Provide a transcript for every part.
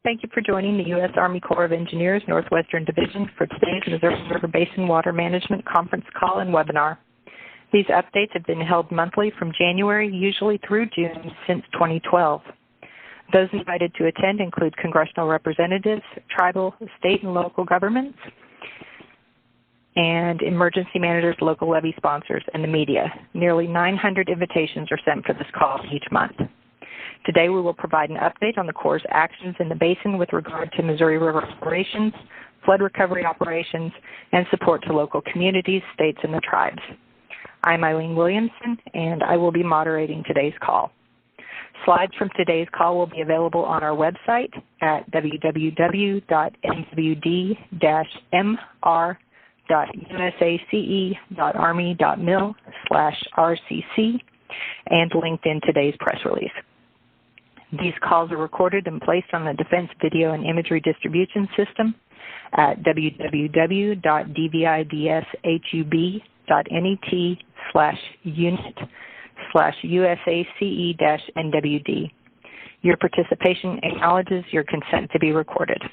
Thank you for joining the U.S. Army Corps of Engineers Northwestern Division for today's Missouri River Basin Water Management Conference Call and Webinar. These updates have been held monthly from January, usually through June, since 2012. Those invited to attend include congressional representatives, tribal, state, and local governments, and emergency managers, local levee sponsors, and the media. Nearly 900 invitations are sent for this call each month. Today we will provide an update on the Corps' actions in the basin with regard to Missouri River operations, flood recovery operations, and support to local communities, states, and the tribes. I'm Eileen Williamson, and I will be moderating today's call. Slides from today's call will be available on our website at www.mw.usace.army.mil/RCC and linked in today's press release. These calls are recorded and placed on the Defense Video and Imagery Distribution System at www.dvidse.net/unit/USACE-NWD. Your participation acknowledges your consent to be recorded.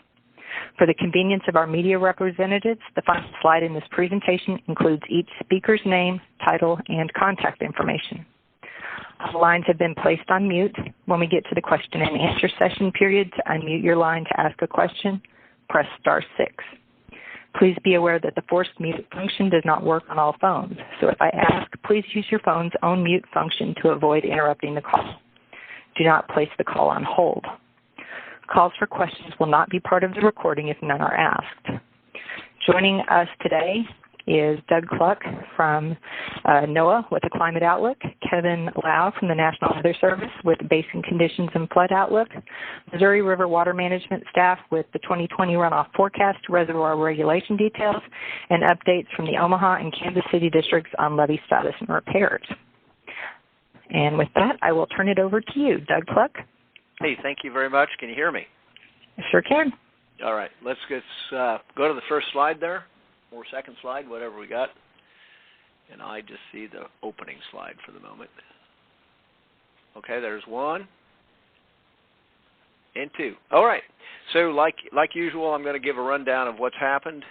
For the convenience of our media representatives, the final slide in this presentation includes each speaker's name, title, and contact information. All lines have been placed on mute. When we get to the question and answer session period, to unmute your line to ask a question, press *6. Please be aware that the forced mute function does not work on all phones. So if I ask, please use your phone's own mute function to avoid interrupting the call. Do not place the call on hold. Calls for questions will not be part of the recording if none are asked. Joining us today is Doug Cluck from NOAA with a Climate Outlook, Kevin Lau from the National Weather Service with Basin Conditions and Flood Outlook, Missouri River Water Management staff with the 2020 runoff forecast, reservoir regulation details, and updates from the Omaha and Kansas City districts on levee status and repairs. And with that, I will turn it over to you, Doug Cluck. Hey, thank you very much. Can you hear me? I sure can. All right, let's go to the first slide there. Or second slide, whatever we got. And I just see the opening slide for the moment. Okay, there's one and two. All right, so like usual, I'm going to give a rundown of what's happened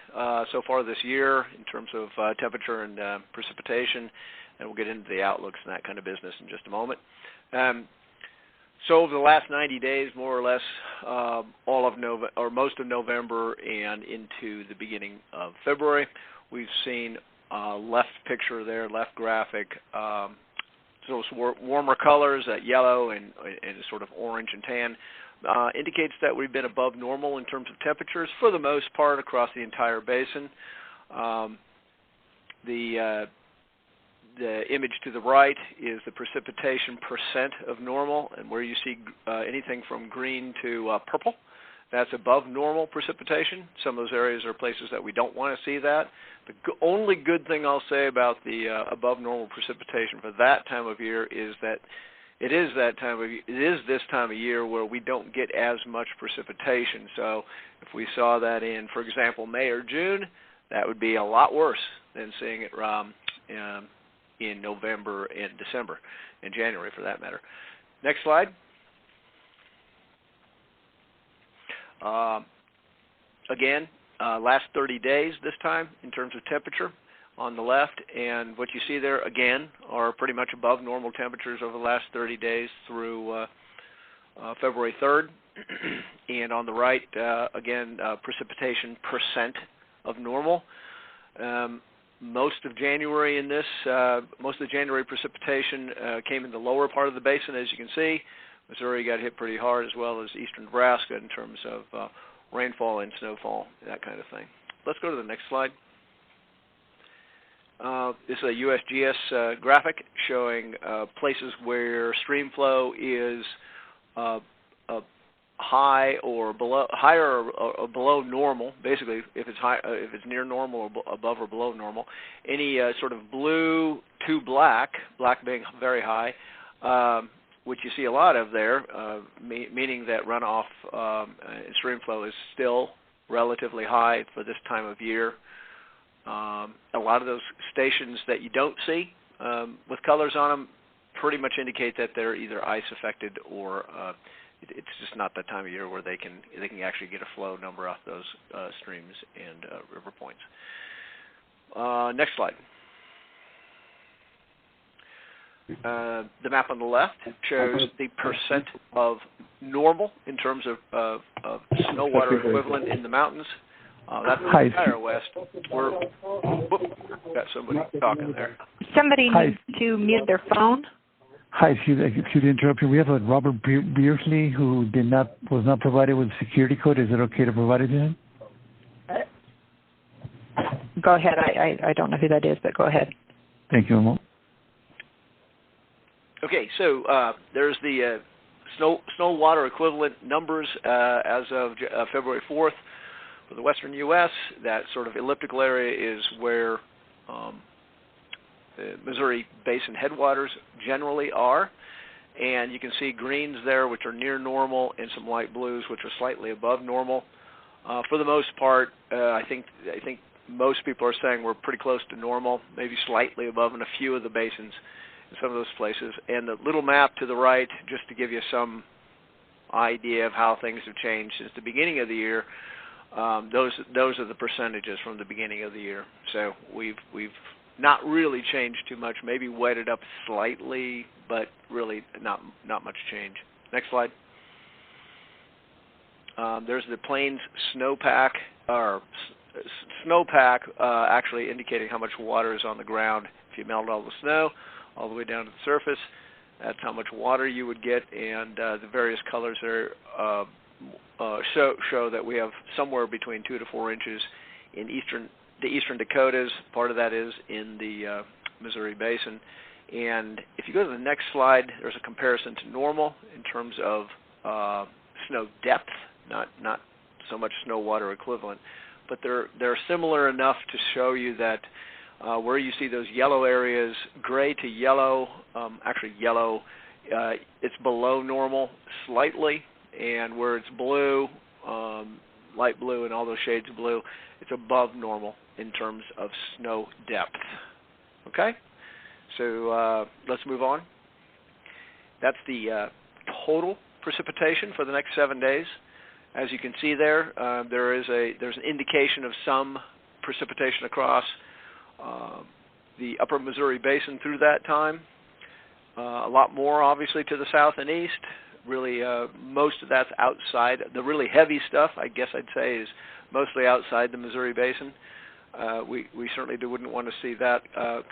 so far this year in terms of temperature and precipitation, and we'll get into the outlooks and that kind of business in just a moment. So over the last 90 days, more or less, most of November and into the beginning of February, we've seen left picture there, left graphic, so warmer colors, yellow and sort of orange and tan, indicates that we've been above normal in terms of temperatures for the most part across the entire basin. The image to the right is the precipitation percent of normal, and where you see anything from green to purple, that's above normal precipitation. Some of those areas are places that we don't want to see that. The only good thing I'll say about the above normal precipitation for that time of year is that it is this time of year where we don't get as much precipitation. So if we saw that in, for example, May or June, that would be a lot worse than seeing it in November and December, and January for that matter. Next slide. Again, last 30 days this time in terms of temperature on the left, and what you see there again are pretty much above normal temperatures over the last 30 days through February 3rd. And on the right, again, precipitation percent of normal. Most of January most of the January precipitation came in the lower part of the basin, as you can see. Missouri got hit pretty hard, as well as eastern Nebraska in terms of rainfall and snowfall, that kind of thing. Let's go to the next slide. This is a USGS graphic showing places where stream flow is higher or below normal. Basically, if it's near normal or above or below normal. Any sort of blue to black being very high, which you see a lot of there, meaning that runoff and stream flow is still relatively high for this time of year. A lot of those stations that you don't see with colors on them pretty much indicate that they're either ice affected or it's just not that time of year where they can actually get a flow number off those streams and river points. Next slide. The map on the left shows the percent of normal in terms of snow water equivalent in the mountains. That's the entire West. Got somebody talking there. Somebody needs to mute their phone. Hi, excuse me, interrupt you. We have a Robert Beersley who was not provided with security code. Is it okay to provide it to him? Go ahead. I don't know who that is, but go ahead. Thank you, Amo. Okay, so there's the snow water equivalent numbers as of February 4th for the western U.S. That sort of elliptical area is where the Missouri Basin headwaters generally are, and you can see greens there, which are near normal, and some light blues, which are slightly above normal. For the most part, I think most people are saying we're pretty close to normal, maybe slightly above in a few of the basins in some of those places. And the little map to the right, just to give you some idea of how things have changed since the beginning of the year, those are the percentages from the beginning of the year. So we've not really changed too much, maybe weighted up slightly, but really not much change. Next slide. There's the plains snowpack, actually indicating how much water is on the ground. If you melt all the snow all the way down to the surface, that's how much water you would get, and the various colors there show that we have somewhere between 2 to 4 inches in the eastern Dakotas. Part of that is in the Missouri Basin. And if you go to the next slide, there's a comparison to normal in terms of snow depth, not so much snow water equivalent, but they're similar enough to show you that where you see those yellow areas, gray to yellow, actually yellow, it's below normal slightly, and where it's blue, light blue and all those shades of blue, it's above normal in terms of snow depth. Okay? So let's move on. That's the total precipitation for the next 7 days. As you can see there, there's an indication of some precipitation across the upper Missouri Basin through that time. A lot more, obviously, to the south and east. Really, most of that's outside. The really heavy stuff, I guess I'd say, is mostly outside the Missouri Basin. We certainly wouldn't want to see that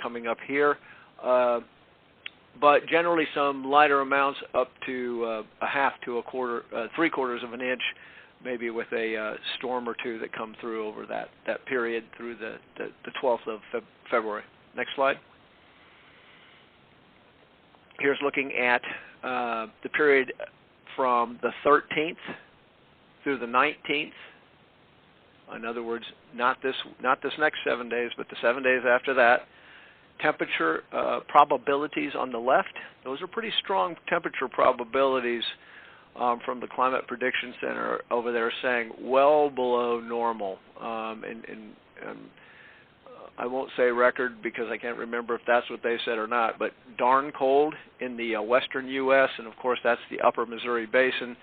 coming up here. But generally some lighter amounts up to a half to a quarter, 3/4 of an inch, maybe with a storm or two that come through over that period through the 12th of February. Next slide. Here's looking at the period from the 13th through the 19th. In other words, not this next 7 days, but the 7 days after that. Temperature probabilities on the left. Those are pretty strong temperature probabilities from the Climate Prediction Center over there, saying well below normal. And I won't say record because I can't remember if that's what they said or not, but darn cold in the western U.S., and of course that's the upper Missouri Basin,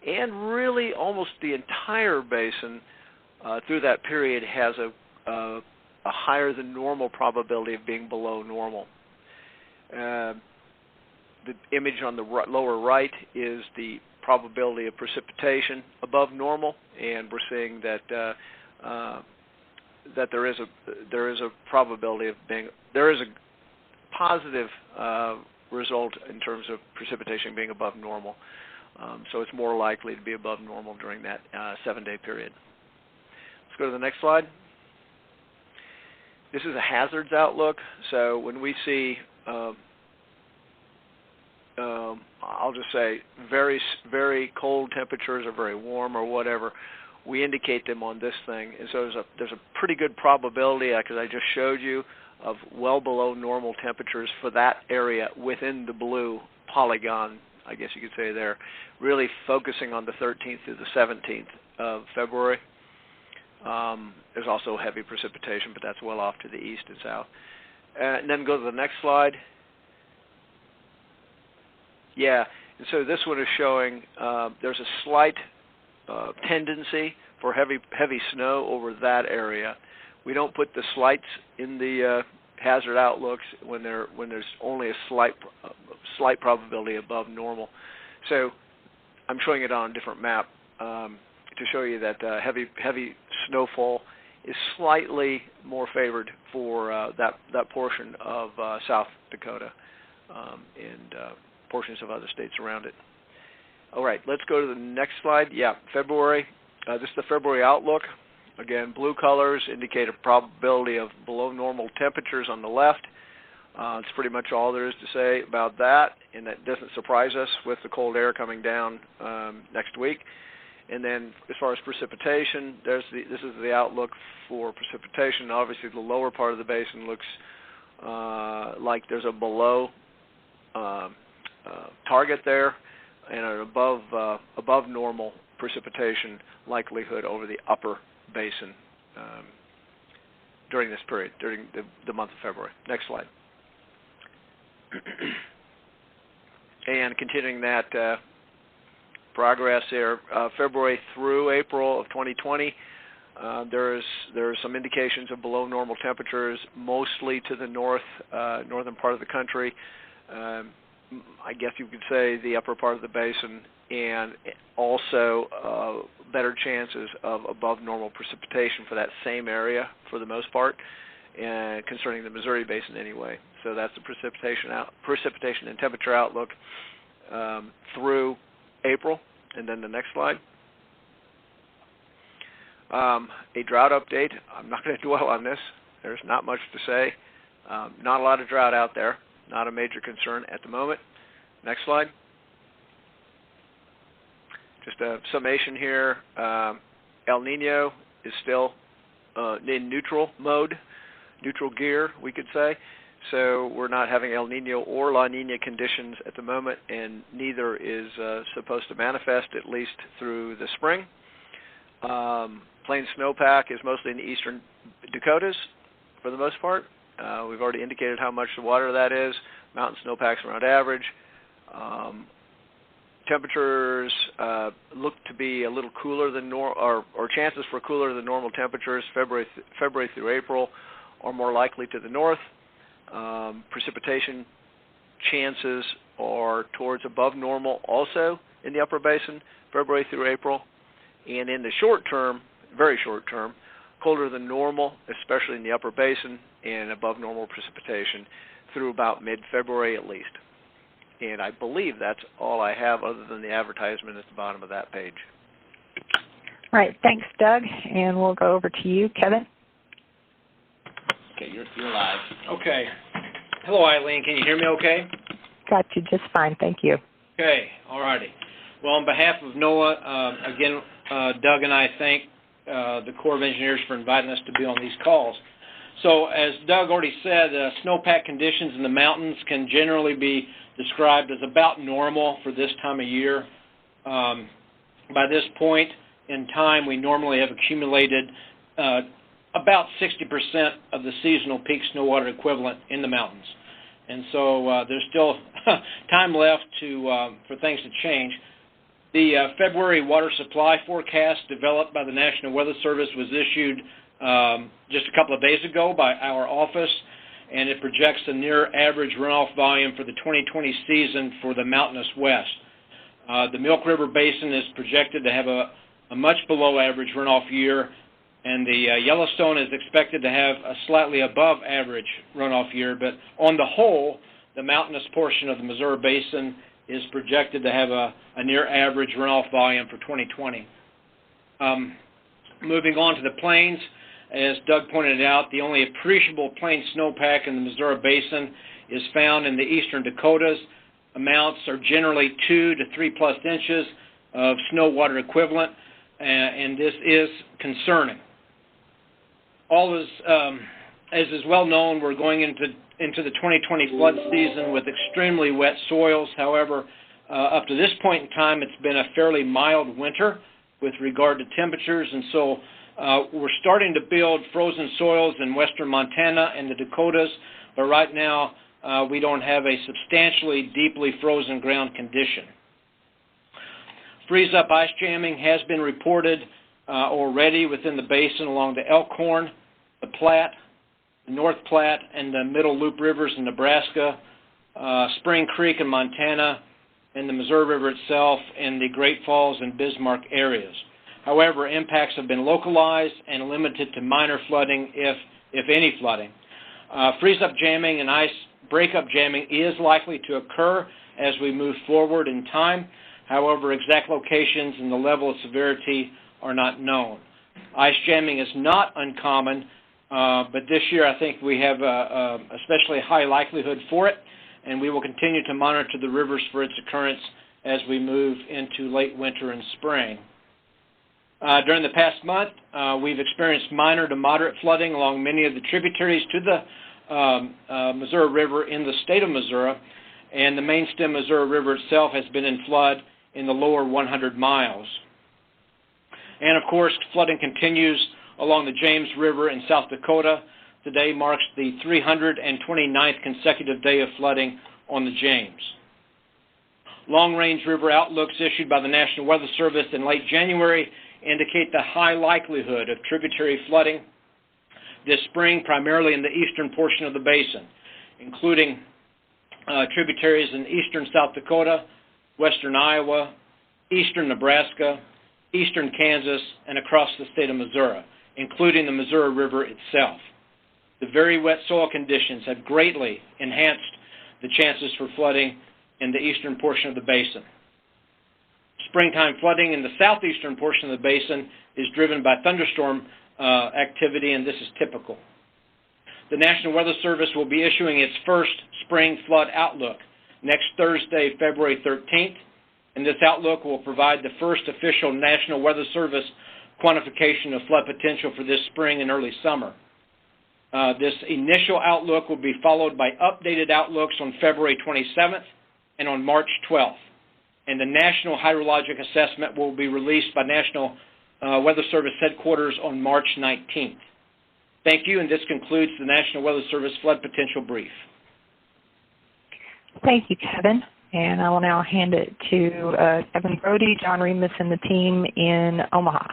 and really almost the entire basin through that period has a higher than normal probability of being below normal. The image on the lower right is the probability of precipitation above normal, and we're seeing that that there is a probability of there is a positive result in terms of precipitation being above normal. So it's more likely to be above normal during that 7-day period. Let's go to the next slide. This is a hazards outlook. So when we see, I'll just say, very, very cold temperatures or very warm or whatever, we indicate them on this thing. And so there's a pretty good probability, because I just showed you, of well below normal temperatures for that area within the blue polygon, I guess you could say there, really focusing on the 13th through the 17th of February. There's also heavy precipitation, but that's well off to the east and south. And then go to the next slide. Yeah, And so this one is showing there's a slight tendency for heavy snow over that area. We don't put the slights in the hazard outlooks when there's only a slight probability above normal. So I'm showing it on a different map to show you that heavy snowfall is slightly more favored for that portion of South Dakota and portions of other states around it. All right, let's go to the next slide. Yeah, February. This is the February outlook. Again, blue colors indicate a probability of below normal temperatures on the left. It's pretty much all there is to say about that, and that doesn't surprise us with the cold air coming down next week. And then as far as precipitation, this is the outlook for precipitation. Obviously, the lower part of the basin looks like there's a below target there and an above normal precipitation likelihood over the upper basin during this period, during the month of February. Next slide. And continuing that progress here, February through April of 2020, there are some indications of below normal temperatures, mostly to the northern part of the country. I guess you could say the upper part of the basin, and also better chances of above normal precipitation for that same area for the most part, and concerning the Missouri Basin anyway. So that's the precipitation and temperature outlook through April. And then the next slide. A drought update. I'm not going to dwell on this. There's not much to say. Not a lot of drought out there. Not a major concern at the moment. Next slide. Just a summation here. El Nino is still in neutral mode, neutral gear, we could say. So we're not having El Nino or La Nina conditions at the moment, and neither is supposed to manifest, at least through the spring. Plain snowpack is mostly in the eastern Dakotas for the most part. We've already indicated how much the water that is. Mountain snowpacks around average. Temperatures look to be a little cooler than normal, or chances for cooler than normal temperatures February through April are more likely to the north. Precipitation chances are towards above normal also in the upper basin, February through April. And in the short term, very short term, colder than normal, especially in the upper basin, and above normal precipitation through about mid-February at least. And I believe that's all I have other than the advertisement at the bottom of that page. All right, thanks, Doug. And we'll go over to you, Kevin. Okay, you're live. Okay. Hello, Eileen. Can you hear me okay? Got you just fine. Thank you. Okay. All righty. Well, on behalf of NOAA, again, Doug and I thank the Corps of Engineers for inviting us to be on these calls. So, as Doug already said, snowpack conditions in the mountains can generally be described as about normal for this time of year. By this point in time, we normally have accumulated about 60% of the seasonal peak snow water equivalent in the mountains. And so there's still time left for things to change. The February water supply forecast developed by the National Weather Service was issued just a couple of days ago by our office, and it projects a near average runoff volume for the 2020 season for the mountainous west. The Milk River Basin is projected to have a much below average runoff year, and the Yellowstone is expected to have a slightly above average runoff year, but on the whole, the mountainous portion of the Missouri Basin is projected to have a near average runoff volume for 2020. Moving on to the plains, as Doug pointed out, the only appreciable plain snowpack in the Missouri Basin is found in the eastern Dakotas. Amounts are generally 2 to 3+ inches of snow water equivalent, and this is concerning. As is well known, we're going into the 2020 flood season with extremely wet soils. However, up to this point in time, it's been a fairly mild winter with regard to temperatures, and so we're starting to build frozen soils in western Montana and the Dakotas, but right now we don't have a substantially deeply frozen ground condition. Freeze-up ice jamming has been reported already within the basin along the Elkhorn, the Platte, the North Platte, and the Middle Loop Rivers in Nebraska, Spring Creek in Montana, and the Missouri River itself in the Great Falls and Bismarck areas. However, impacts have been localized and limited to minor flooding, if any flooding. Freeze-up jamming and ice breakup jamming is likely to occur as we move forward in time. However, exact locations and the level of severity are not known. Ice jamming is not uncommon, but this year I think we have especially high likelihood for it, and we will continue to monitor the rivers for its occurrence as we move into late winter and spring. During the past month, we've experienced minor to moderate flooding along many of the tributaries to the Missouri River in the state of Missouri, and the Mainstem Missouri River itself has been in flood in the lower 100 miles. And, of course, flooding continues along the James River in South Dakota. Today marks the 329th consecutive day of flooding on the James. Long-range river outlooks issued by the National Weather Service in late January indicate the high likelihood of tributary flooding this spring, primarily in the eastern portion of the basin, including tributaries in eastern South Dakota, western Iowa, eastern Nebraska, eastern Kansas, and across the state of Missouri, including the Missouri River itself. The very wet soil conditions have greatly enhanced the chances for flooding in the eastern portion of the basin. Springtime flooding in the southeastern portion of the basin is driven by thunderstorm activity, and this is typical. The National Weather Service will be issuing its first spring flood outlook next Thursday, February 13th, and this outlook will provide the first official National Weather Service quantification of flood potential for this spring and early summer. This initial outlook will be followed by updated outlooks on February 27th and on March 12th. And the National Hydrologic Assessment will be released by National Weather Service headquarters on March 19th. Thank you, and this concludes the National Weather Service Flood Potential Brief. Thank you, Kevin. And I will now hand it to Kevin Brody, John Remus, and the team in Omaha.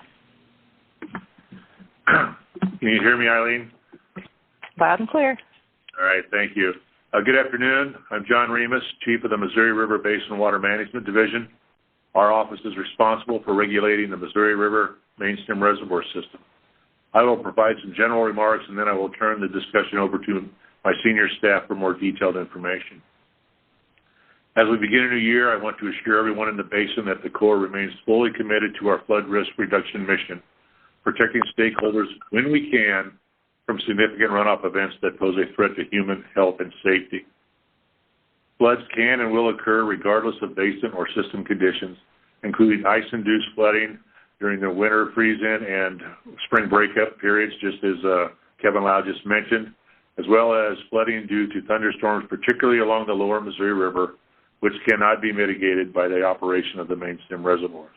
Can you hear me, Eileen? Loud and clear. All right, thank you. Good afternoon. I'm John Remus, Chief of the Missouri River Basin Water Management Division. Our office is responsible for regulating the Missouri River Mainstem Reservoir System. I will provide some general remarks, and then I will turn the discussion over to my senior staff for more detailed information. As we begin a new year, I want to assure everyone in the basin that the Corps remains fully committed to our flood risk reduction mission, protecting stakeholders when we can from significant runoff events that pose a threat to human health and safety. Floods can and will occur regardless of basin or system conditions, including ice-induced flooding during the winter freeze-in and spring breakup periods, just as Kevin Lau just mentioned, as well as flooding due to thunderstorms, particularly along the lower Missouri River, which cannot be mitigated by the operation of the mainstem reservoirs.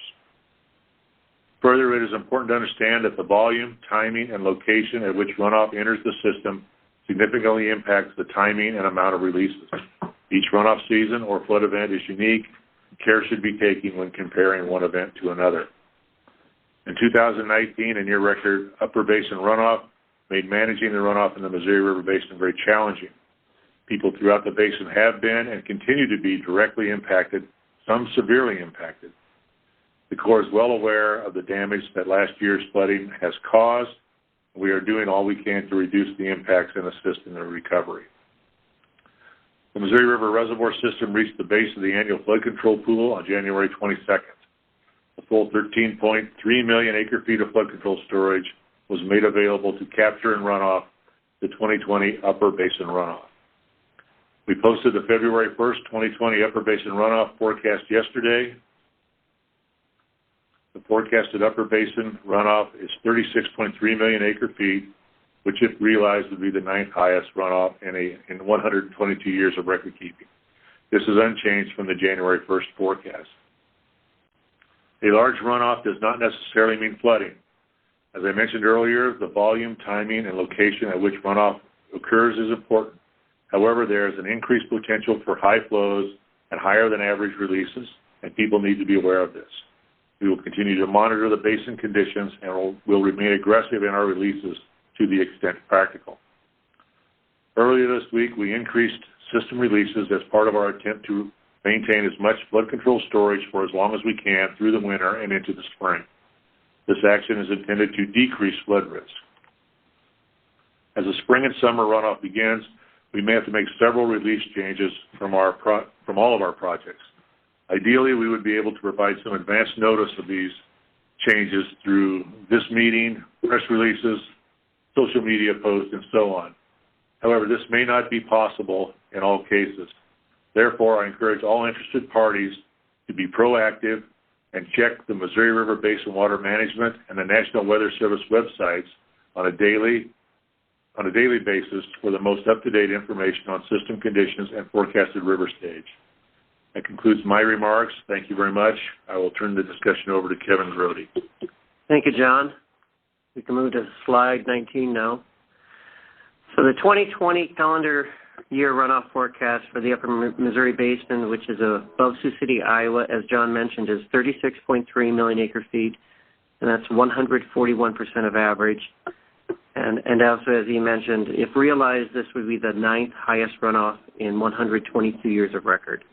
Further, it is important to understand that the volume, timing, and location at which runoff enters the system significantly impacts the timing and amount of releases. Each runoff season or flood event is unique. Care should be taken when comparing one event to another. In 2019, a near-record upper basin runoff made managing the runoff in the Missouri River Basin very challenging. People throughout the basin have been and continue to be directly impacted, some severely impacted. The Corps is well aware of the damage that last year's flooding has caused. We are doing all we can to reduce the impacts and assist in their recovery. The Missouri River Reservoir System reached the base of the annual flood control pool on January 22nd. A full 13.3 million acre-feet of flood control storage was made available to capture and run off the 2020 upper basin runoff. We posted the February 1st, 2020 upper basin runoff forecast yesterday. The forecasted upper basin runoff is 36.3 million acre-feet, which if realized would be the ninth highest runoff in 122 years of record keeping. This is unchanged from the January 1st forecast. A large runoff does not necessarily mean flooding. As I mentioned earlier, the volume, timing, and location at which runoff occurs is important. However, there is an increased potential for high flows and higher than average releases, and people need to be aware of this. We will continue to monitor the basin conditions and will remain aggressive in our releases to the extent practical. Earlier this week, we increased system releases as part of our attempt to maintain as much flood control storage for as long as we can through the winter and into the spring. This action is intended to decrease flood risk. As the spring and summer runoff begins, we may have to make several release changes from all of our projects. Ideally, we would be able to provide some advance notice of these changes through this meeting, press releases, social media posts, and so on. However, this may not be possible in all cases. Therefore, I encourage all interested parties to be proactive and check the Missouri River Basin Water Management and the National Weather Service websites on a daily basis for the most up-to-date information on system conditions and forecasted river stage. That concludes my remarks. Thank you very much. I will turn the discussion over to Kevin Grody. Thank you, John. We can move to slide 19 now. So the 2020 calendar year runoff forecast for the upper Missouri Basin, which is above Sioux City, Iowa, as John mentioned, is 36.3 million acre-feet, and that's 141% of average. And also, as he mentioned, if realized, this would be the 9th highest runoff in 122 years of record.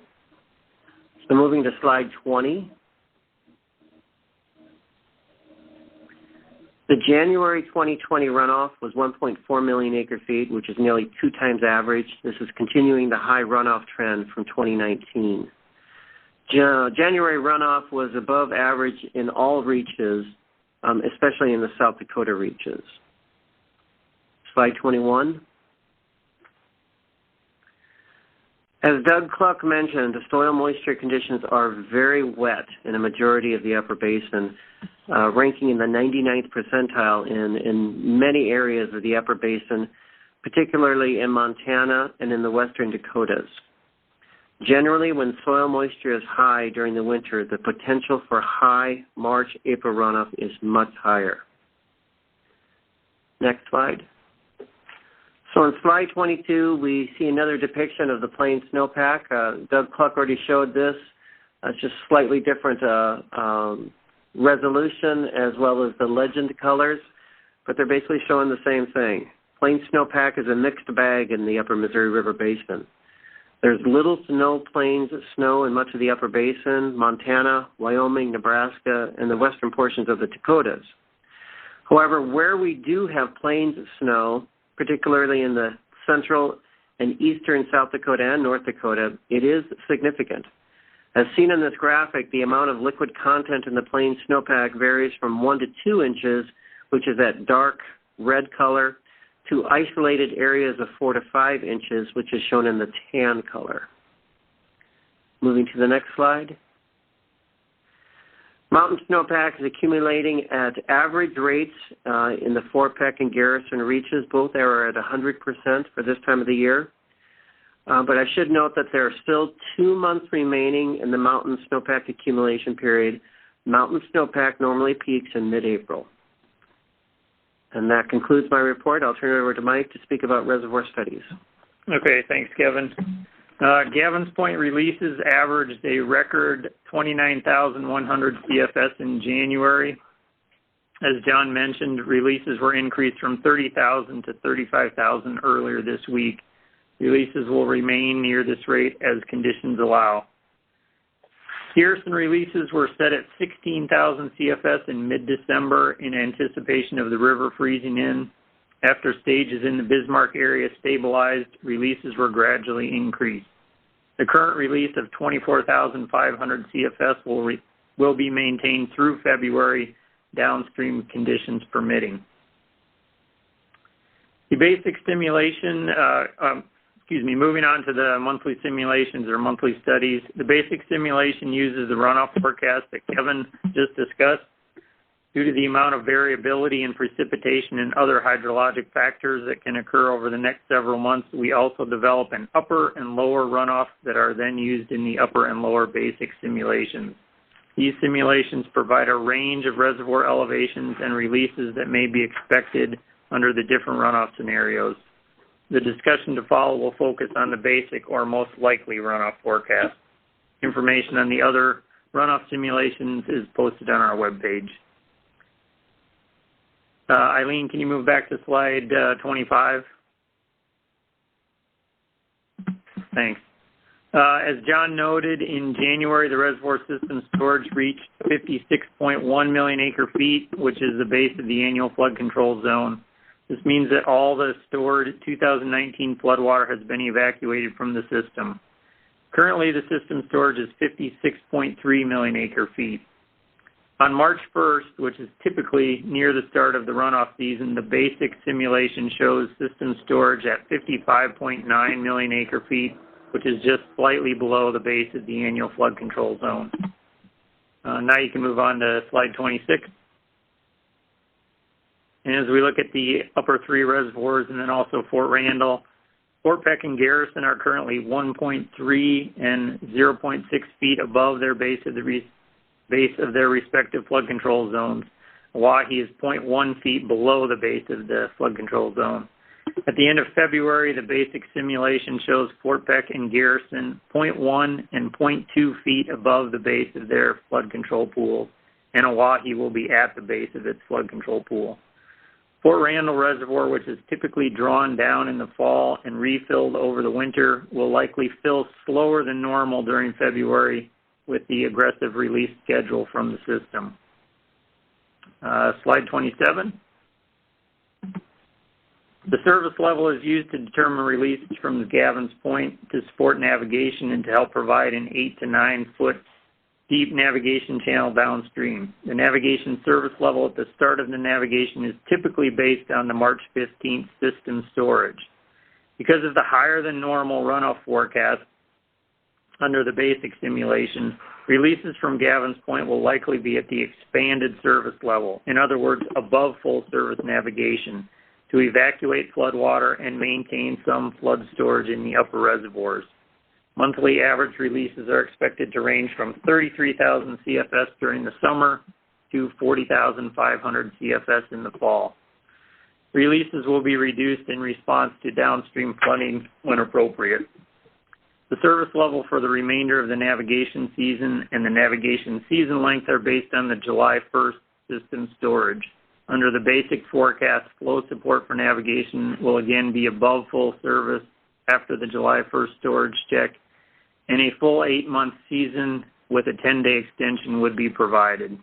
So moving to slide 20. The January 2020 runoff was 1.4 million acre-feet, which is nearly 2 times average. This is continuing the high runoff trend from 2019. January runoff was above average in all reaches, especially in the South Dakota reaches. Slide 21. As Doug Cluck mentioned, the soil moisture conditions are very wet in a majority of the upper basin, ranking in the 99th percentile in many areas of the upper basin, particularly in Montana and in the western Dakotas. Generally, when soil moisture is high during the winter, the potential for high March-April runoff is much higher. Next slide. So on slide 22, we see another depiction of the plain snowpack. Doug Cluck already showed this. It's just slightly different resolution as well as the legend colors, but they're basically showing the same thing. Plain snowpack is a mixed bag in the upper Missouri River Basin. There's little to no plains snow in much of the upper basin, Montana, Wyoming, Nebraska, and the western portions of the Dakotas. However, where we do have plains snow, particularly in the central and eastern South Dakota and North Dakota, it is significant. As seen in this graphic, the amount of liquid content in the plain snowpack varies from 1 to 2 inches, which is that dark red color, to isolated areas of 4 to 5 inches, which is shown in the tan color. Moving to the next slide. Mountain snowpack is accumulating at average rates in the Fort Peck and Garrison reaches. Both are at 100% for this time of the year. But I should note that there are still 2 months remaining in the mountain snowpack accumulation period. Mountain snowpack normally peaks in mid-April. And that concludes my report. I'll turn it over to Mike to speak about reservoir studies. Okay, thanks, Kevin. Gavins Point releases averaged a record 29,100 CFS in January. As John mentioned, releases were increased from 30,000 to 35,000 earlier this week. Releases will remain near this rate as conditions allow. Garrison releases were set at 16,000 CFS in mid-December in anticipation of the river freezing in. After stages in the Bismarck area stabilized, releases were gradually increased. The current release of 24,500 CFS will be maintained through February, downstream conditions permitting. The basic simulation, moving on to the monthly simulations or monthly studies. The basic simulation uses the runoff forecast that Kevin just discussed. Due to the amount of variability in precipitation and other hydrologic factors that can occur over the next several months, we also develop an upper and lower runoff that are then used in the upper and lower basic simulations. These simulations provide a range of reservoir elevations and releases that may be expected under the different runoff scenarios. The discussion to follow will focus on the basic or most likely runoff forecast. Information on the other runoff simulations is posted on our webpage. Eileen, can you move back to slide 25? Thanks. As John noted, in January, the reservoir system storage reached 56.1 million acre-feet, which is the base of the annual flood control zone. This means that all the stored 2019 floodwater has been evacuated from the system. Currently, the system storage is 56.3 million acre-feet. On March 1st, which is typically near the start of the runoff season, the basic simulation shows system storage at 55.9 million acre-feet, which is just slightly below the base of the annual flood control zone. Now you can move on to slide 26. And as we look at the upper three reservoirs and then also Fort Randall, Fort Peck and Garrison are currently 1.3 and 0.6 feet above their base of their respective flood control zones. Oahe is 0.1 feet below the base of the flood control zone. At the end of February, the basic simulation shows Fort Peck and Garrison 0.1 and 0.2 feet above the base of their flood control pools, and Oahe will be at the base of its flood control pool. Fort Randall Reservoir, which is typically drawn down in the fall and refilled over the winter, will likely fill slower than normal during February with the aggressive release schedule from the system. Slide 27. The service level is used to determine releases from the Gavins Point to support navigation and to help provide an 8 to 9 foot deep navigation channel downstream. The navigation service level at the start of the navigation is typically based on the March 15th system storage. Because of the higher than normal runoff forecast under the basic simulation, releases from Gavins Point will likely be at the expanded service level, in other words, above full service navigation, to evacuate floodwater and maintain some flood storage in the upper reservoirs. Monthly average releases are expected to range from 33,000 CFS during the summer to 40,500 CFS in the fall. Releases will be reduced in response to downstream flooding when appropriate. The service level for the remainder of the navigation season and the navigation season length are based on the July 1st system storage. Under the basic forecast, flow support for navigation will again be above full service after the July 1st storage check, and a full 8-month season with a 10-day extension would be provided.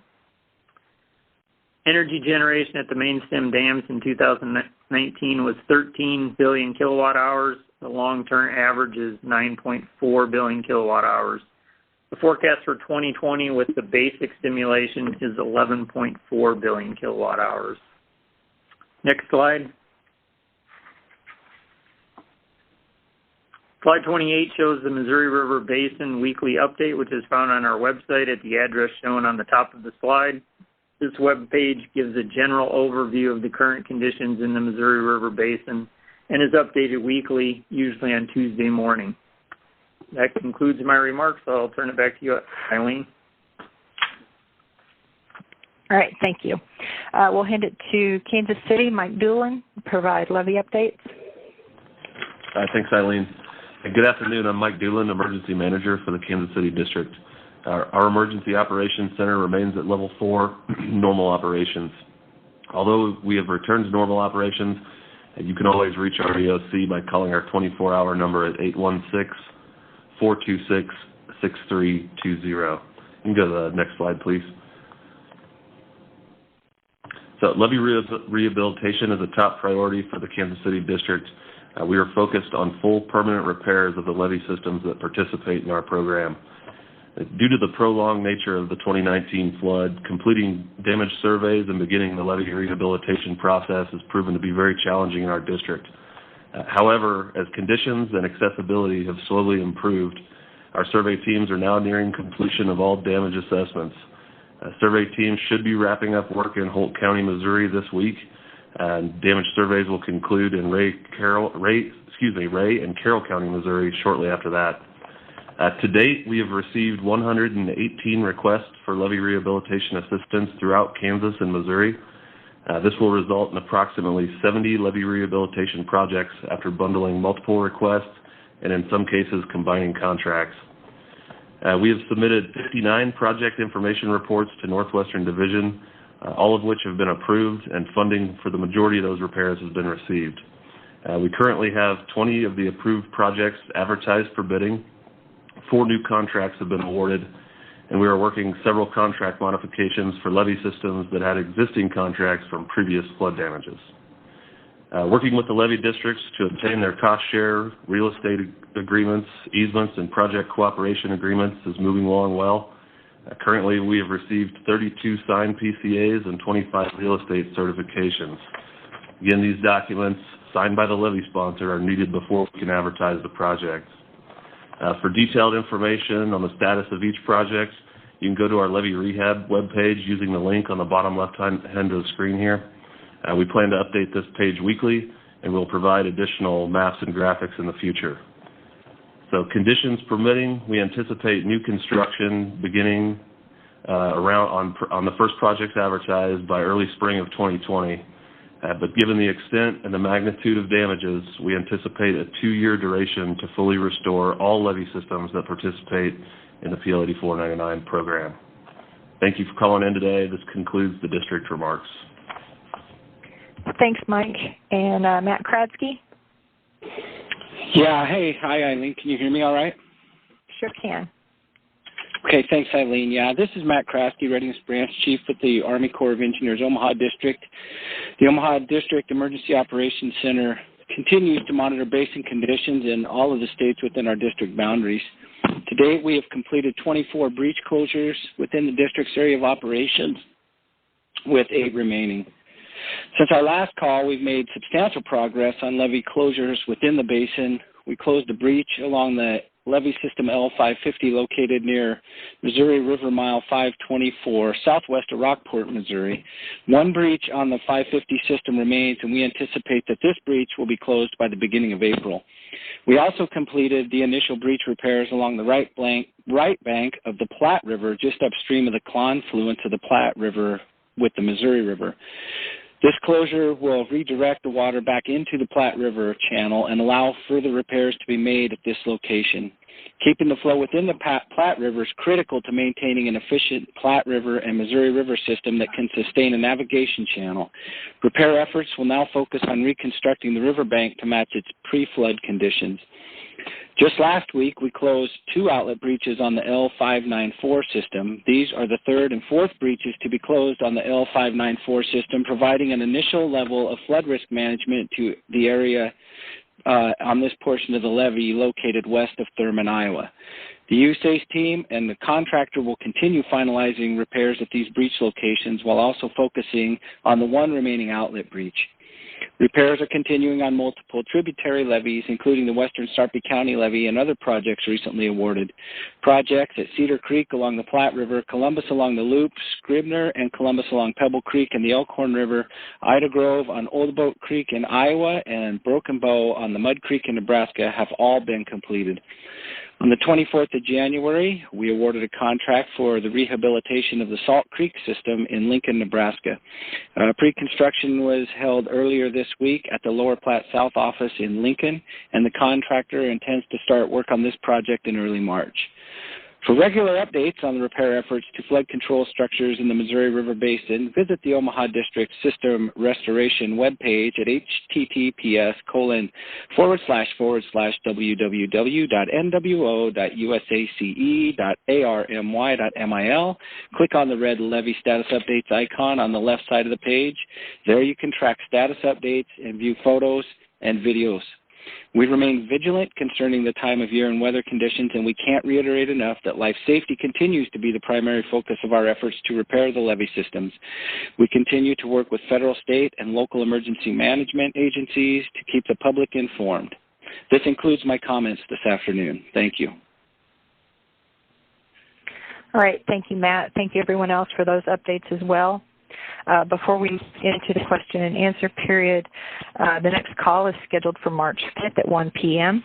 Energy generation at the Mainstem dams in 2019 was 13 billion kilowatt hours. The long-term average is 9.4 billion kilowatt hours. The forecast for 2020 with the basic simulation is 11.4 billion kilowatt hours. Next slide. Slide 28 shows the Missouri River Basin weekly update, which is found on our website at the address shown on the top of the slide. This web page gives a general overview of the current conditions in the Missouri River Basin and is updated weekly, usually on Tuesday morning. That concludes my remarks, so I'll turn it back to you, Eileen. All right, thank you. We'll hand it to Kansas City. Mike Doolin, provide levee updates. Thanks, Eileen. Good afternoon. I'm Mike Doolin, Emergency Manager for the Kansas City District. Our Emergency Operations Center remains at Level 4, normal operations. Although we have returned to normal operations, you can always reach our EOC by calling our 24-hour number at 816-426-6320. You can go to the next slide, please. So levee rehabilitation is a top priority for the Kansas City District. We are focused on full permanent repairs of the levee systems that participate in our program. Due to the prolonged nature of the 2019 flood, completing damage surveys and beginning the levee rehabilitation process has proven to be very challenging in our district. However, as conditions and accessibility have slowly improved, our survey teams are now nearing completion of all damage assessments. Survey teams should be wrapping up work in Holt County, Missouri this week, and damage surveys will conclude in Ray and Carroll County, Missouri shortly after that. To date, we have received 118 requests for levee rehabilitation assistance throughout Kansas and Missouri. This will result in approximately 70 levee rehabilitation projects after bundling multiple requests and in some cases combining contracts. We have submitted 59 project information reports to Northwestern Division, all of which have been approved, and funding for the majority of those repairs has been received. We currently have 20 of the approved projects advertised for bidding. 4 new contracts have been awarded, and we are working several contract modifications for levee systems that had existing contracts from previous flood damages. Working with the levee districts to obtain their cost share, real estate agreements, easements, and project cooperation agreements is moving along well. Currently, we have received 32 signed PCAs and 25 real estate certifications. Again, these documents signed by the levee sponsor are needed before we can advertise the project. For detailed information on the status of each project, you can go to our levee rehab webpage using the link on the bottom left-hand of the screen here. We plan to update this page weekly, and we'll provide additional maps and graphics in the future. So conditions permitting, we anticipate new construction beginning on the first projects advertised by early spring of 2020. But given the extent and the magnitude of damages, we anticipate a 2-year duration to fully restore all levee systems that participate in the PL 8499 program. Thank you for calling in today. This concludes the district remarks. Thanks, Mike. And Matt Kradsky? Yeah, hey, hi, Eileen. Can you hear me all right? Sure can. Okay, thanks, Eileen. Yeah, this is Matt Kradsky, Readiness Branch Chief with the Army Corps of Engineers, Omaha District. The Omaha District Emergency Operations Center continues to monitor basin conditions in all of the states within our district boundaries. To date, we have completed 24 breach closures within the district's area of operations, with 8 remaining. Since our last call, we've made substantial progress on levee closures within the basin. We closed a breach along the levee system L550 located near Missouri River Mile 524, southwest of Rockport, Missouri. 1 breach on the 550 system remains, and we anticipate that this breach will be closed by the beginning of April. We also completed the initial breach repairs along the right bank of the Platte River, just upstream of the confluence of the Platte River with the Missouri River. This closure will redirect the water back into the Platte River channel and allow further repairs to be made at this location. Keeping the flow within the Platte River is critical to maintaining an efficient Platte River and Missouri River system that can sustain a navigation channel. Repair efforts will now focus on reconstructing the riverbank to match its pre-flood conditions. Just last week, we closed 2 outlet breaches on the L594 system. These are the 3rd and 4th breaches to be closed on the L594 system, providing an initial level of flood risk management to the area on this portion of the levee located west of Thurman, Iowa. The USACE team and the contractor will continue finalizing repairs at these breach locations while also focusing on the 1 remaining outlet breach. Repairs are continuing on multiple tributary levees, including the Western Sarpy County levee and other projects recently awarded. Projects at Cedar Creek along the Platte River, Columbus along the Loop, Scribner and Columbus along Pebble Creek and the Elkhorn River, Ida Grove on Old Boat Creek in Iowa, and Broken Bow on the Mud Creek in Nebraska have all been completed. On the 24th of January, we awarded a contract for the rehabilitation of the Salt Creek system in Lincoln, Nebraska. Pre-construction was held earlier this week at the Lower Platte South office in Lincoln, and the contractor intends to start work on this project in early March. For regular updates on the repair efforts to flood control structures in the Missouri River Basin, visit the Omaha District System Restoration webpage at https://www.nwo.usace.army.mil. Click on the red levee status updates icon on the left side of the page. There you can track status updates and view photos and videos. We remain vigilant concerning the time of year and weather conditions, and we can't reiterate enough that life safety continues to be the primary focus of our efforts to repair the levee systems. We continue to work with federal, state, and local emergency management agencies to keep the public informed. This includes my comments this afternoon. Thank you. All right. Thank you, Matt. Thank you, everyone else, for those updates as well. Before we get into the question and answer period, the next call is scheduled for March 5th at 1 p.m.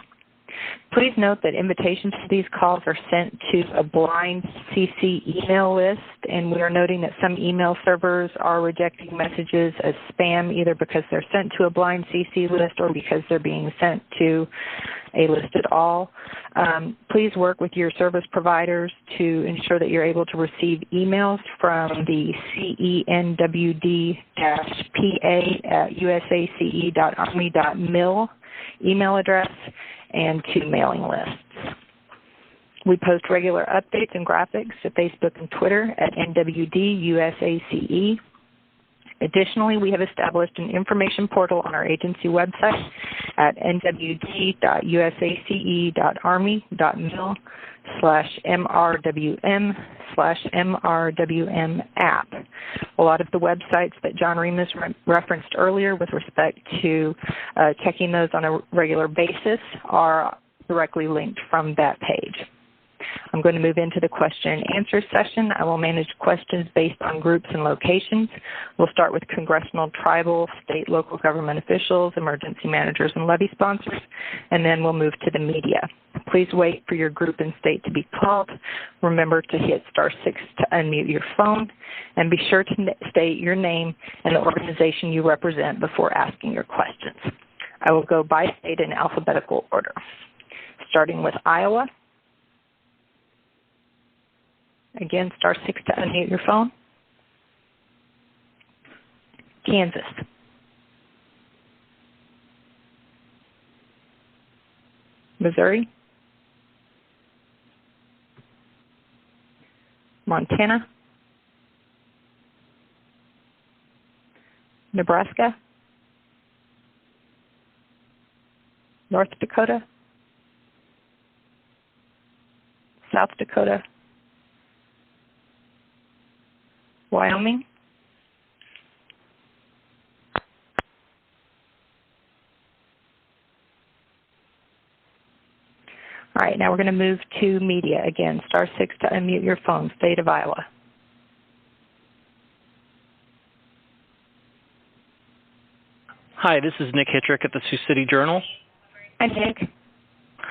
Please note that invitations to these calls are sent to a blind CC email list, and we are noting that some email servers are rejecting messages as spam, either because they're sent to a blind CC list or because they're being sent to a list at all. Please work with your service providers to ensure that you're able to receive emails from the CENWD-PA@usace.army.mil email address and to mailing lists. We post regular updates and graphics at Facebook and Twitter at NWD-USACE. Additionally, we have established an information portal on our agency website at nwd.usace.army.mil/MRWM/MRWM-app. A lot of the websites that John Remus referenced earlier with respect to checking those on a regular basis are directly linked from that page. I'm going to move into the question and answer session. I will manage questions based on groups and locations. We'll start with congressional, tribal, state, local government officials, emergency managers, and levee sponsors, and then we'll move to the media. Please wait for your group and state to be called. Remember to hit *6 to unmute your phone, and be sure to state your name and the organization you represent before asking your questions. I will go by state in alphabetical order, starting with Iowa. Again, *6 to unmute your phone. Kansas. Missouri. Montana. Nebraska. North Dakota. South Dakota. Wyoming. All right, now we're going to move to media again. *6 to unmute your phone. State of Iowa. Hi, this is Nick Hittrick at the Sioux City Journal. Hi, Nick.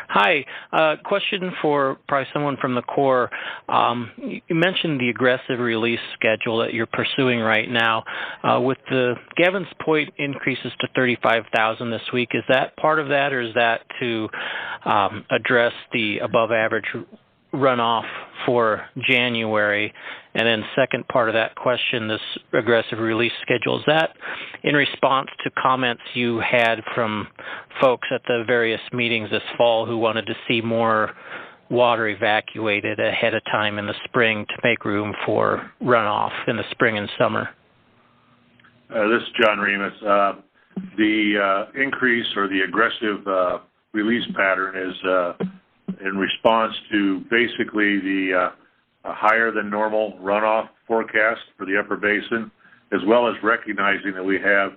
Hi. Question for probably someone from the Corps. You mentioned the aggressive release schedule that you're pursuing right now. With the Gavins Point increases to 35,000 this week, is that part of that, or is that to address the above-average runoff for January? And then second part of that question, this aggressive release schedule, is that in response to comments you had from folks at the various meetings this fall who wanted to see more water evacuated ahead of time in the spring to make room for runoff in the spring and summer? This is John Remus. The increase or the aggressive release pattern is in response to basically the higher than normal runoff forecast for the upper basin, as well as recognizing that we have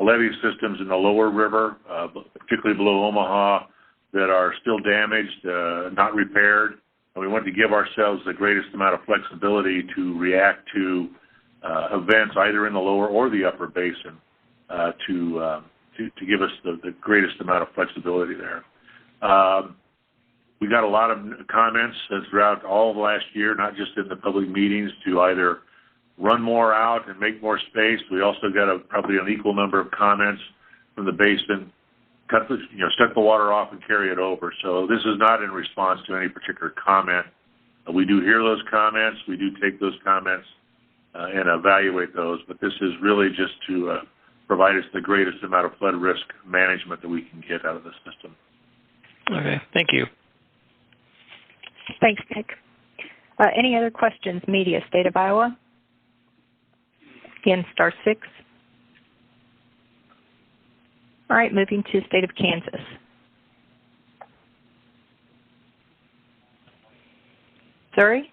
levee systems in the lower river, particularly below Omaha, that are still damaged, not repaired. And we want to give ourselves the greatest amount of flexibility to react to events either in the lower or the upper basin to give us the greatest amount of flexibility there. We got a lot of comments throughout all of last year, not just in the public meetings, to either run more out and make more space. We also got probably an equal number of comments from the basin, shut the water off and carry it over. So this is not in response to any particular comment. We do hear those comments. We do take those comments and evaluate those, but this is really just to provide us the greatest amount of flood risk management that we can get out of the system. Okay, thank you. Thanks, Nick. Any other questions? Media, state of Iowa. Again, *6. All right, moving to state of Kansas. Missouri.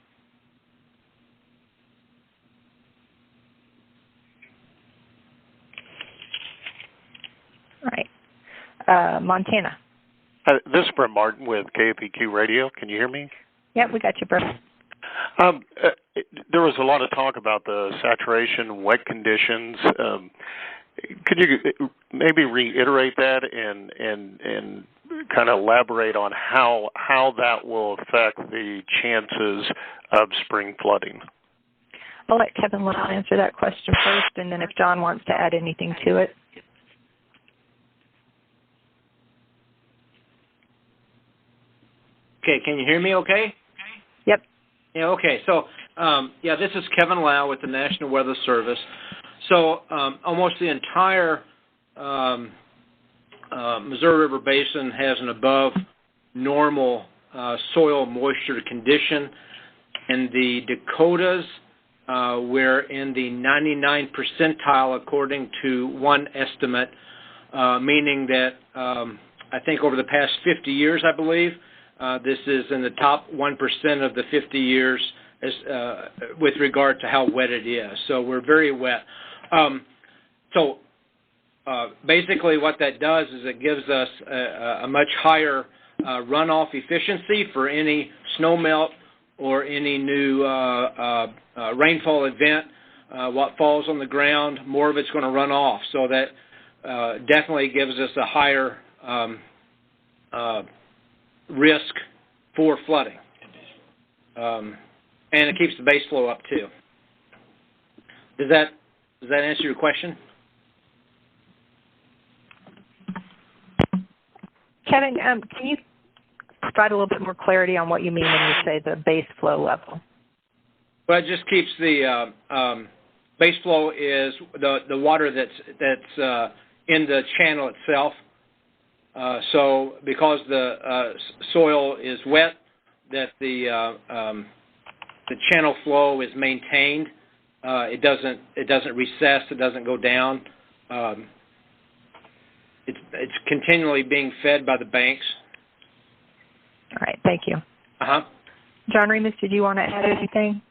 All right, Montana. This is Brent Martin with KAPQ Radio. Can you hear me? Yep, we got you, Brent. There was a lot of talk about the saturation, wet conditions. Could you maybe reiterate that and kind of elaborate on how that will affect the chances of spring flooding? I'll let Kevin Lau answer that question first, and then if John wants to add anything to it. Okay, can you hear me okay? Yep. Yeah, okay. So, this is Kevin Lau with the National Weather Service. So, almost the entire Missouri River Basin has an above normal soil moisture condition. In the Dakotas, we're in the 99th percentile according to one estimate, meaning that I think over the past 50 years, I believe, this is in the top 1% of the 50 years as, with regard to how wet it is. So we're very wet. Basically what that does is it gives us a much higher runoff efficiency for any snow melt or any new rainfall event. What falls on the ground, more of it's going to run off. So that definitely gives us a higher risk for flooding. And it keeps the base flow up too. Does that answer your question? Kevin, can you provide a little bit more clarity on what you mean when you say the base flow level? Well, it just keeps the base flow is the water that's in the channel itself. So because the soil is wet, that the channel flow is maintained. It doesn't recess. It doesn't go down. It's continually being fed by the banks. All right. Thank you. John Remus, did you want to add anything?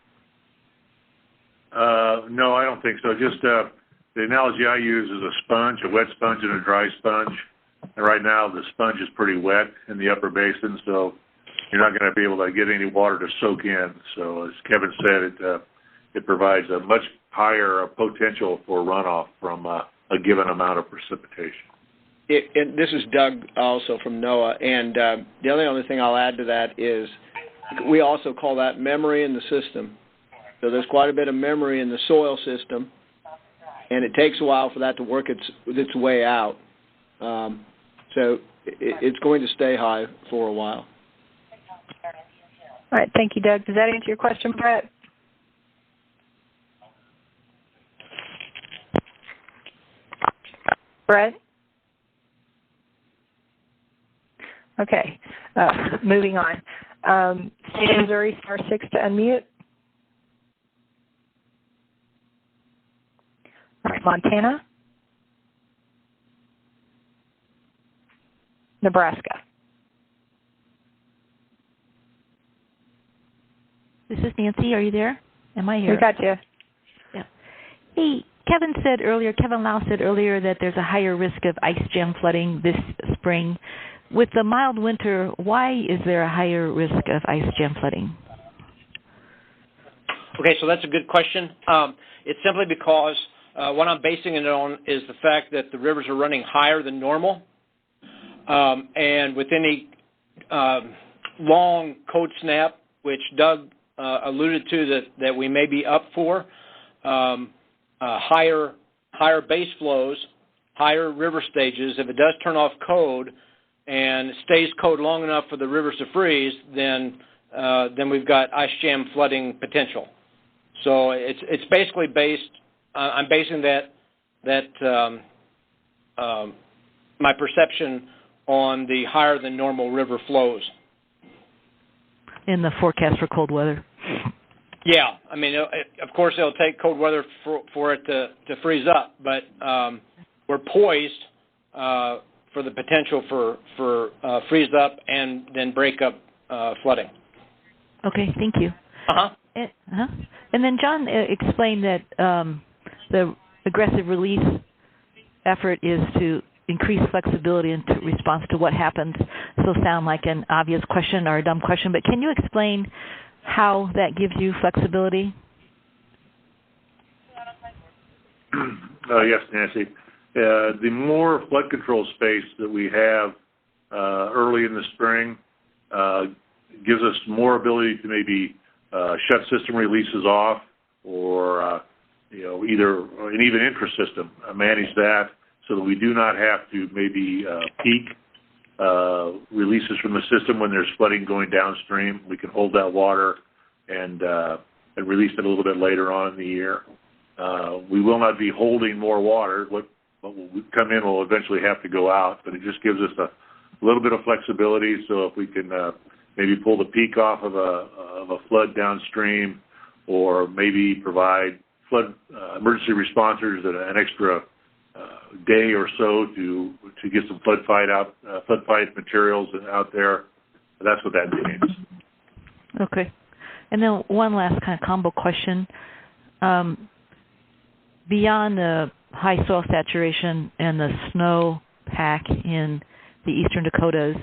No, I don't think so. Just the analogy I use is a sponge, a wet sponge and a dry sponge. And right now the sponge is pretty wet in the upper basin, so you're not going to be able to get any water to soak in. So as Kevin said, it provides a much higher potential for runoff from a given amount of precipitation. This is Doug also from NOAA, and the only thing I'll add to that is we also call that memory in the system. So there's quite a bit of memory in the soil system, and it takes a while for that to work its way out. So it's going to stay high for a while. All right. Thank you, Doug. Does that answer your question, Brett? Brett? Okay. Moving on. State of Missouri, *6 to unmute. All right. Montana? Nebraska? This is Nancy. Are you there? Am I here? We got you. Yeah. Hey, Kevin Lau said earlier that there's a higher risk of ice jam flooding this spring. With the mild winter, why is there a higher risk of ice jam flooding? Okay, so that's a good question. It's simply because what I'm basing it on is the fact that the rivers are running higher than normal. And with any long cold snap, which Doug alluded to that we may be up for, higher base flows, higher river stages, if it does turn off code and stays code long enough for the rivers to freeze, then we've got ice jam flooding potential. So it's basically based. I'm basing that my perception on the higher than normal river flows. In the forecast for cold weather. Yeah, I mean, of course, it'll take cold weather for it to freeze up, but we're poised for the potential for freeze up and then break up flooding. Okay, thank you. And then John explained that the aggressive release effort is to increase flexibility in response to what happens. This will sound like an obvious question or a dumb question, but can you explain how that gives you flexibility? Yes, Nancy. The more flood control space that we have early in the spring gives us more ability to maybe shut system releases off, or and even intra-system manage that, so that we do not have to maybe peak releases from the system when there's flooding going downstream. We can hold that water and release it a little bit later on in the year. We will not be holding more water. What will come in will eventually have to go out, but it just gives us a little bit of flexibility. So if we can maybe pull the peak off of a flood downstream, or maybe provide flood emergency responders an extra day or so to get some flood fight materials out there, that's what that means. Okay. And then one last kind of combo question. Beyond the high soil saturation and the snow pack in the eastern Dakotas,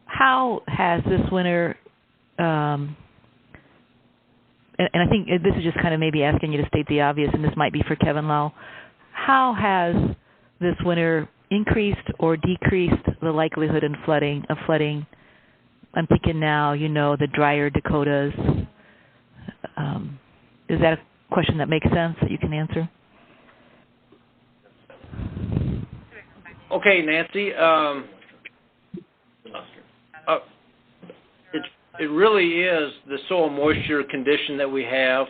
how has this winter, and I think this is just kind of maybe asking you to state the obvious, and this might be for Kevin Lau, how has this winter increased or decreased the likelihood of flooding? I'm thinking now, the drier Dakotas. Is that a question that makes sense that you can answer? Okay, Nancy. It really is the soil moisture condition that we have,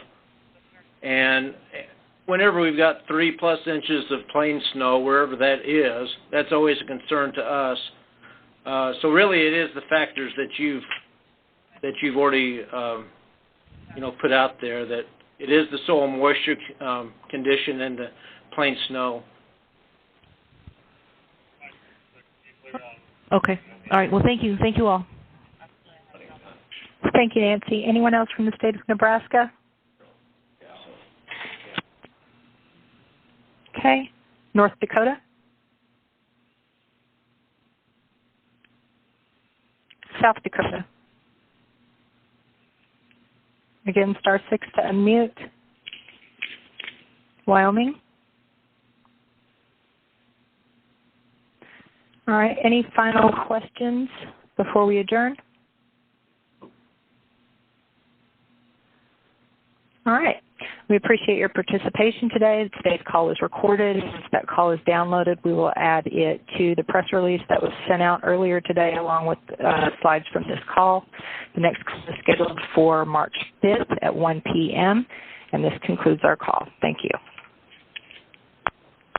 and whenever we've got 3+ inches of plain snow, wherever that is, that's always a concern to us. So really, it is the factors that you've already put out there, that it is the soil moisture condition and the plain snow. Okay. All right. Well, thank you. Thank you all. Thank you, Nancy. Anyone else from the state of Nebraska? Okay. North Dakota? South Dakota? Again, *6 to unmute. Wyoming? All right. Any final questions before we adjourn? All right. We appreciate your participation today. Today's call is recorded. Once that call is downloaded, we will add it to the press release that was sent out earlier today, along with slides from this call. The next call is scheduled for March 5th at 1 p.m., and this concludes our call. Thank you.